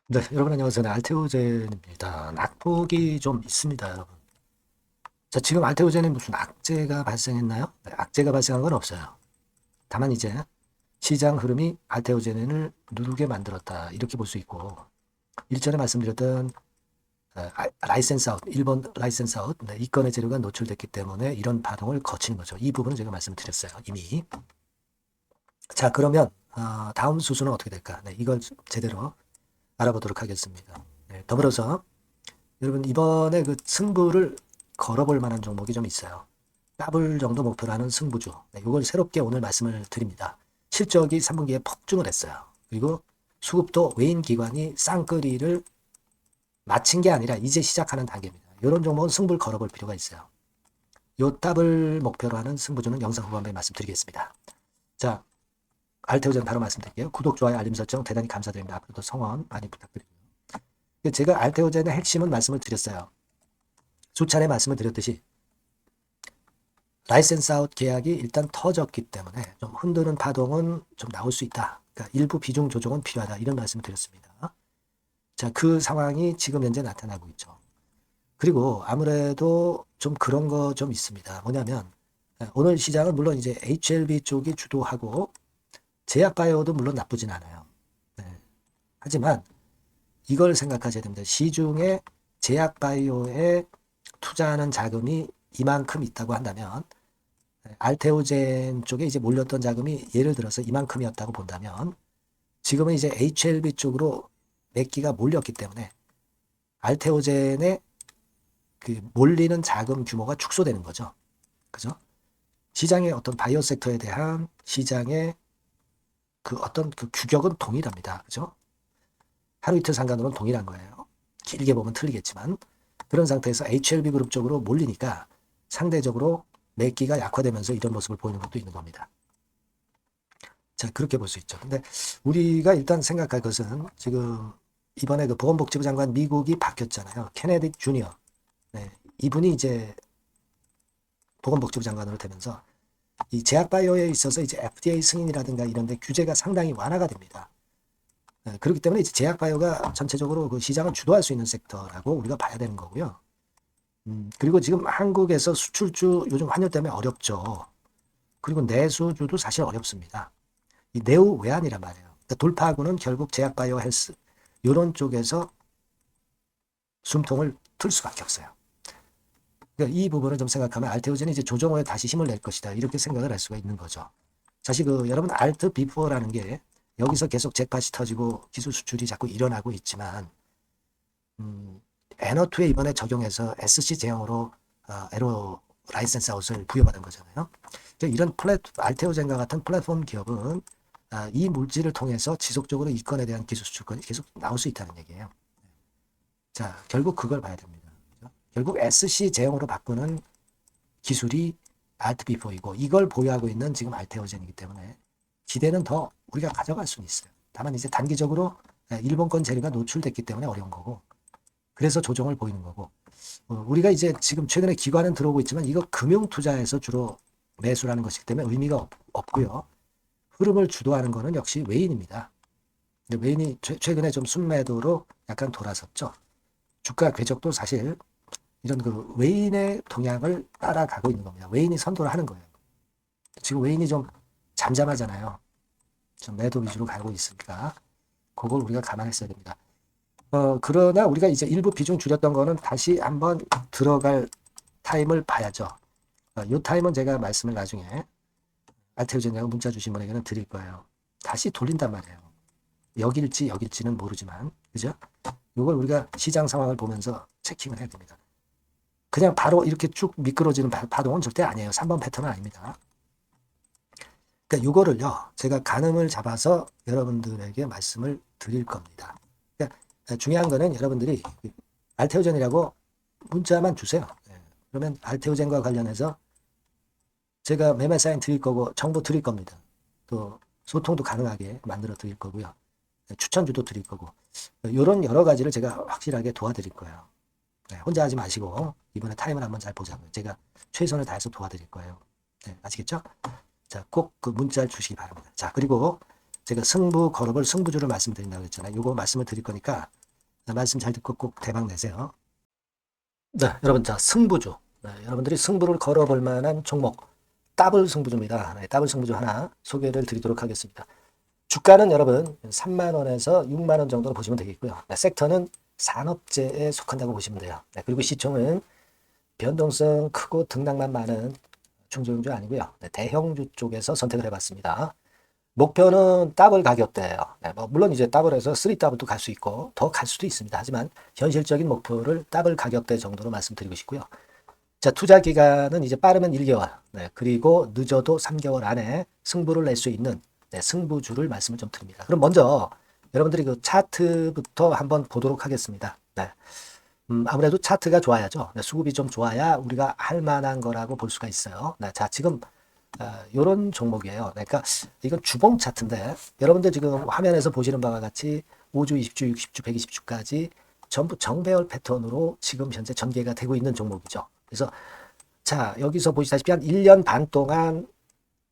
네, 여러분 안녕하세요. 네, 알테오젠입니다. 낙폭이 좀 있습니다, 여러분. 자, 지금 알테오젠에 무슨 악재가 발생했나요? 네, 악재가 발생한 건 없어요. 다만 이제 시장 흐름이 알테오젠을 누르게 만들었다. 이렇게 볼 수 있고, 일전에 말씀드렸던 라이센스 아웃, 일본 라이센스 아웃, 네, 이 건의 재료가 노출됐기 때문에 이런 파동을 거치는 거죠. 이 부분은 제가 말씀드렸어요, 이미. 자, 그러면 다음 수순은 어떻게 될까? 네, 이걸 제대로 알아보도록 하겠습니다. 네, 더불어서 여러분 이번에 그 승부를 걸어볼 만한 종목이 좀 있어요. 더블 정도 목표로 하는 승부주. 네, 이걸 새롭게 오늘 말씀을 드립니다. 실적이 3분기에 폭증을 했어요. 그리고 수급도 외인 기관이 쌍끌이를 마친 게 아니라 이제 시작하는 단계입니다. 이런 종목은 승부를 걸어볼 필요가 있어요. 요 더블 목표로 하는 승부주는 영상 후반부에 말씀드리겠습니다. 자, 알테오전 바로 말씀드릴게요. 구독, 좋아요, 알림 설정 대단히 감사드립니다. 앞으로도 성원 많이 부탁드리고요. 제가 알테오젠의 핵심은 말씀을 드렸어요. 수차례 말씀을 드렸듯이 라이센스 아웃 계약이 일단 터졌기 때문에 좀 흔드는 파동은 좀 나올 수 있다. 그러니까 일부 비중 조정은 필요하다. 이런 말씀을 드렸습니다. 자, 그 상황이 지금 현재 나타나고 있죠. 그리고 아무래도 좀 그런 거 좀 있습니다. 뭐냐면 오늘 시장은 물론 이제 HLB 쪽이 주도하고 제약바이오도 물론 나쁘진 않아요. 네. 하지만 이걸 생각하셔야 됩니다. 시중에 제약바이오에 투자하는 자금이 이만큼 있다고 한다면 알테오젠 쪽에 이제 몰렸던 자금이 예를 들어서 이만큼이었다고 본다면 지금은 이제 HLB 쪽으로 몇 기가 몰렸기 때문에 알테오젠의 그 몰리는 자금 규모가 축소되는 거죠. 그죠? 시장의 어떤 바이오 섹터에 대한 시장의 그 어떤 그 규격은 동일합니다. 그죠? 하루 이틀 상관으로는 동일한 거예요. 길게 보면 틀리겠지만 그런 상태에서 HLB 그룹 쪽으로 몰리니까 상대적으로 매기가 약화되면서 이런 모습을 보이는 것도 있는 겁니다. 자, 그렇게 볼 수 있죠. 근데 우리가 일단 생각할 것은 지금 이번에 그 보건복지부 장관 미국이 바뀌었잖아요. 케네디 주니어. 네, 이분이 이제 보건복지부 장관으로 되면서 이 제약바이오에 있어서 이제 FDA 승인이라든가 이런 데 규제가 상당히 완화가 됩니다. 네, 그렇기 때문에 이제 제약바이오가 전체적으로 그 시장을 주도할 수 있는 섹터라고 우리가 봐야 되는 거고요. 그리고 지금 한국에서 수출주 요즘 환율 때문에 어렵죠. 그리고 내수주도 사실 어렵습니다. 이 내우 외환이란 말이에요. 그러니까 돌파구는 결국 제약바이오 헬스 이런 쪽에서 숨통을 틀 수밖에 없어요. 그러니까 이 부분을 좀 생각하면 알테오젠이 이제 조정호에 다시 힘을 낼 것이다 이렇게 생각을 할 수가 있는 거죠. 사실 그 여러분 알트 비포라는 게 여기서 계속 잭팟이 터지고 기술 수출이 자꾸 일어나고 있지만 에너2에 이번에 적용해서 SC 제형으로 에로 라이센스 아웃을 부여받은 거잖아요. 이런 알테오젠과 같은 플랫폼 기업은 이 물질을 통해서 지속적으로 이 건에 대한 기술 수출권이 계속 나올 수 있다는 얘기예요. 자, 결국 그걸 봐야 됩니다. 결국 SC 제형으로 바꾸는 기술이 알트비포이고 이걸 보유하고 있는 지금 알테오젠이기 때문에 기대는 더 우리가 가져갈 수는 있어요. 다만 이제 단기적으로 일본권 재료가 노출됐기 때문에 어려운 거고 그래서 조정을 보이는 거고 우리가 이제 지금 최근에 기관은 들어오고 있지만 이거 금융 투자에서 주로 매수라는 것이기 때문에 의미가 없고요. 흐름을 주도하는 거는 역시 외인입니다. 근데 외인이 최근에 좀 순매도로 약간 돌아섰죠. 주가 궤적도 사실 이런 그 외인의 동향을 따라가고 있는 겁니다. 외인이 선도를 하는 거예요. 지금 외인이 좀 잠잠하잖아요. 좀 매도 위주로 가고 있으니까 그걸 우리가 감안했어야 됩니다. 그러나 우리가 이제 일부 비중 줄였던 거는 다시 한번 들어갈 타임을 봐야죠. 이 타임은 제가 말씀을 나중에 알테오젠이라고 문자 주신 분에게는 드릴 거예요. 다시 돌린단 말이에요. 여길지는 모르지만 그죠? 이걸 우리가 시장 상황을 보면서 체킹을 해야 됩니다. 그냥 바로 이렇게 쭉 미끄러지는 파동은 절대 아니에요. 3번 패턴은 아닙니다. 그러니까 이거를요, 제가 가늠을 잡아서 여러분들에게 말씀을 드릴 겁니다. 그러니까 중요한 거는 여러분들이 알테오젠이라고 문자만 주세요. 그러면 알테오젠과 관련해서 제가 매매 사인 드릴 거고 정보 드릴 겁니다. 또 소통도 가능하게 만들어 드릴 거고요. 추천주도 드릴 거고 이런 여러 가지를 제가 확실하게 도와드릴 거예요. 혼자 하지 마시고 이번에 타임을 한번 잘 보자고요. 제가 최선을 다해서 도와드릴 거예요. 아시겠죠? 자, 꼭 그 문자를 주시기 바랍니다. 자, 그리고 제가 승부 걸어볼 승부주를 말씀드린다고 했잖아요. 요거 말씀을 드릴 거니까 말씀 잘 듣고 꼭 대박 내세요. 네, 여러분, 자, 승부주. 네, 여러분들이 승부를 걸어볼 만한 종목, 더블 승부주입니다. 네, 더블 승부주 하나 소개를 드리도록 하겠습니다. 주가는 여러분 3만 원에서 6만 원 정도로 보시면 되겠고요. 네, 섹터는 산업재에 속한다고 보시면 돼요. 네, 그리고 시총은 변동성 크고 등락만 많은 중소형주 아니고요. 네, 대형주 쪽에서 선택을 해봤습니다. 목표는 더블 가격대예요. 네, 뭐 물론 이제 더블에서 3더블도 갈 수 있고 더 갈 수도 있습니다. 하지만 현실적인 목표를 더블 가격대 정도로 말씀드리고 싶고요. 자, 투자 기간은 이제 빠르면 1개월, 네, 그리고 늦어도 3개월 안에 승부를 낼 수 있는 네, 승부주를 말씀을 좀 드립니다. 그럼 먼저 여러분들이 그 차트부터 한번 보도록 하겠습니다. 네. 아무래도 차트가 좋아야죠. 네, 수급이 좀 좋아야 우리가 할 만한 거라고 볼 수가 있어요. 네, 자, 지금 요런 종목이에요. 그러니까 이건 주봉 차트인데 여러분들 지금 화면에서 보시는 바와 같이 5주, 20주, 60주, 120주까지 전부 정배열 패턴으로 지금 현재 전개가 되고 있는 종목이죠. 그래서 자, 여기서 보시다시피 한 1년 반 동안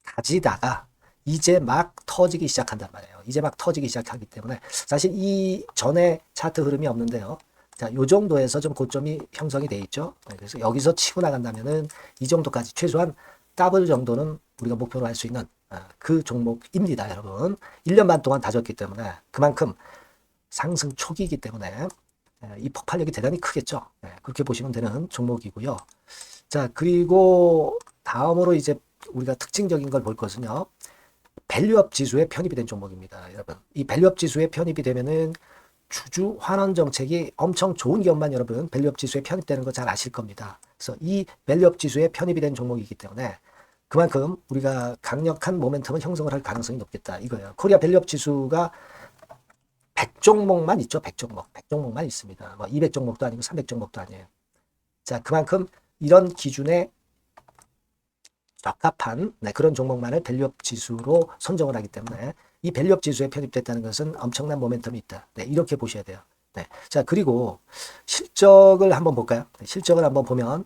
가지다가 이제 막 터지기 시작한단 말이에요. 이제 막 터지기 시작하기 때문에 사실 이 전에 차트 흐름이 없는데요. 자, 요 정도에서 좀 고점이 형성이 돼 있죠. 네, 그래서 여기서 치고 나간다면은 이 정도까지 최소한 더블 정도는 우리가 목표로 할 수 있는 그 종목입니다, 여러분. 1년 반 동안 다졌기 때문에 그만큼 상승 초기이기 때문에 이 폭발력이 대단히 크겠죠. 네, 그렇게 보시면 되는 종목이고요. 자, 그리고 다음으로 이제 우리가 특징적인 걸 볼 것은요. 밸류업 지수에 편입이 된 종목입니다, 여러분. 이 밸류업 지수에 편입이 되면은 주주 환원 정책이 엄청 좋은 기업만 여러분 밸류업 지수에 편입되는 거 잘 아실 겁니다. 그래서 이 밸류업 지수에 편입이 된 종목이기 때문에 그만큼 우리가 강력한 모멘텀을 형성을 할 가능성이 높겠다 이거예요. 코리아 밸류업 지수가 100종목만 있죠. 100종목. 100종목만 있습니다. 뭐 200종목도 아니고 300종목도 아니에요. 자, 그만큼 이런 기준에 적합한 그런 종목만을 밸류업 지수로 선정을 하기 때문에 이 밸류업 지수에 편입됐다는 것은 엄청난 모멘텀이 있다. 네, 이렇게 보셔야 돼요. 네. 자, 그리고 실적을 한번 볼까요? 네, 실적을 한번 보면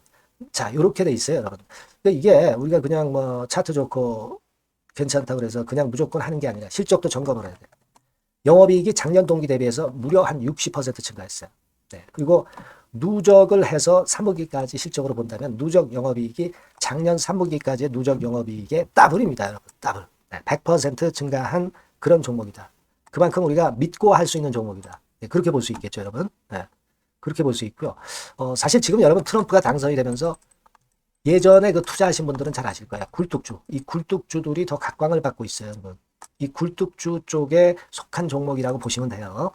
자, 이렇게 돼 있어요, 여러분. 그러니까 이게 우리가 그냥 뭐 차트 좋고 괜찮다고 그래서 그냥 무조건 하는 게 아니라 실적도 점검을 해야 돼요. 영업이익이 작년 동기 대비해서 무려 한 60% 증가했어요. 네. 그리고 누적을 해서 3분기까지 실적으로 본다면 누적 영업이익이 작년 3분기까지의 누적 영업이익의 더블입니다, 여러분. 더블. 네, 100% 증가한 그런 종목이다. 그만큼 우리가 믿고 할 수 있는 종목이다. 네, 그렇게 볼 수 있겠죠, 여러분. 네, 그렇게 볼 수 있고요. 사실 지금 여러분 트럼프가 당선이 되면서 예전에 그 투자하신 분들은 잘 아실 거예요. 굴뚝주. 이 굴뚝주들이 더 각광을 받고 있어요, 여러분. 이 굴뚝주 쪽에 속한 종목이라고 보시면 돼요.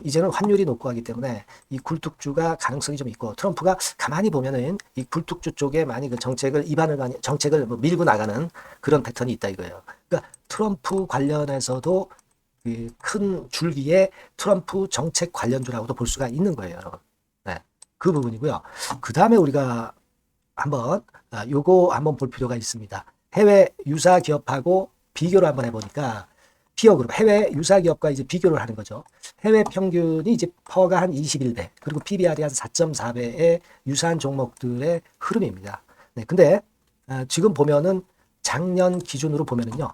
이제는 환율이 높고 하기 때문에 이 굴뚝주가 가능성이 좀 있고 트럼프가 가만히 보면은 이 굴뚝주 쪽에 많이 그 정책을 뭐 밀고 나가는 그런 패턴이 있다 이거예요. 그러니까 트럼프 관련해서도 큰 줄기에 트럼프 정책 관련주라고도 볼 수가 있는 거예요, 여러분. 네, 그 부분이고요. 그 다음에 우리가 한번 요거 한번 볼 필요가 있습니다. 해외 유사 기업하고 비교를 한번 해보니까 피어 그룹 해외 유사 기업과 이제 비교를 하는 거죠. 해외 평균이 이제 퍼가 한 21배, 그리고 PBR이 한 4.4배의 유사한 종목들의 흐름입니다. 네, 근데 지금 보면은 작년 기준으로 보면은요.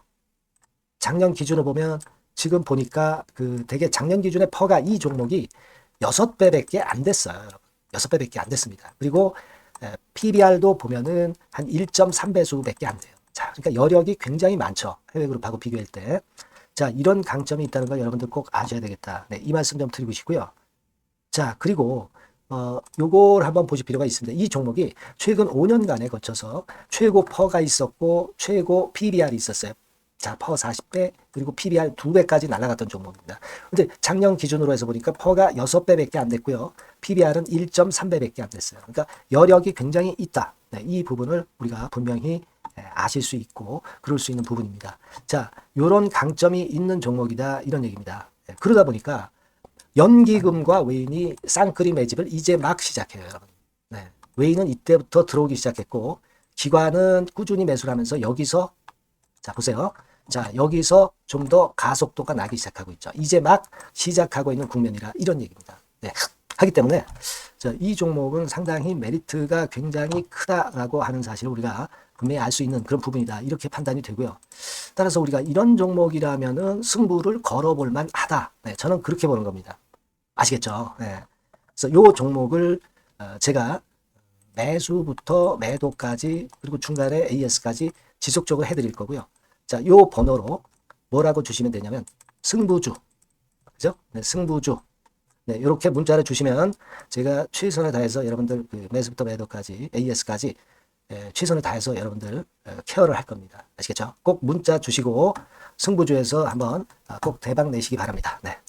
작년 기준으로 보면 지금 보니까 그 되게 작년 기준에 퍼가 이 종목이 6배밖에 안 됐어요, 여러분. 6배밖에 안 됐습니다. 그리고 PBR도 보면은 한 1.3배수밖에 안 돼요. 자, 그러니까 여력이 굉장히 많죠. 해외 그룹하고 비교할 때. 자, 이런 강점이 있다는 걸 여러분들 꼭 아셔야 되겠다. 네, 이 말씀 좀 드리고 싶고요. 자, 그리고 요걸 한번 보실 필요가 있습니다. 이 종목이 최근 5년간에 거쳐서 최고 퍼가 있었고 최고 PBR이 있었어요. 자, 퍼 40배 그리고 PBR 2배까지 날아갔던 종목입니다. 근데 작년 기준으로 해서 보니까 퍼가 6배밖에 안 됐고요. PBR은 1.3배밖에 안 됐어요. 그러니까 여력이 굉장히 있다. 네, 이 부분을 우리가 분명히 아실 수 있고 그럴 수 있는 부분입니다. 자, 요런 강점이 있는 종목이다 이런 얘기입니다. 네, 그러다 보니까 연기금과 외인이 쌍끌이 매집을 이제 막 시작해요, 여러분. 네, 외인은 이때부터 들어오기 시작했고 기관은 꾸준히 매수를 하면서 여기서 자, 보세요. 자, 여기서 좀 더 가속도가 나기 시작하고 있죠. 이제 막 시작하고 있는 국면이라 이런 얘기입니다. 네, 하기 때문에 자, 이 종목은 상당히 메리트가 굉장히 크다라고 하는 사실을 우리가 분명히 알 수 있는 그런 부분이다. 이렇게 판단이 되고요. 따라서 우리가 이런 종목이라면은 승부를 걸어볼 만하다. 네, 저는 그렇게 보는 겁니다. 아시겠죠? 네. 그래서 요 종목을 제가 매수부터 매도까지 그리고 중간에 AS까지 지속적으로 해드릴 거고요. 자, 요 번호로 뭐라고 주시면 되냐면 승부주, 그죠? 네, 승부주. 네, 이렇게 문자를 주시면 제가 최선을 다해서 여러분들 그 매수부터 매도까지 AS까지 최선을 다해서 여러분들 케어를 할 겁니다. 아시겠죠? 꼭 문자 주시고 승부주에서 한번 꼭 대박 내시기 바랍니다. 네.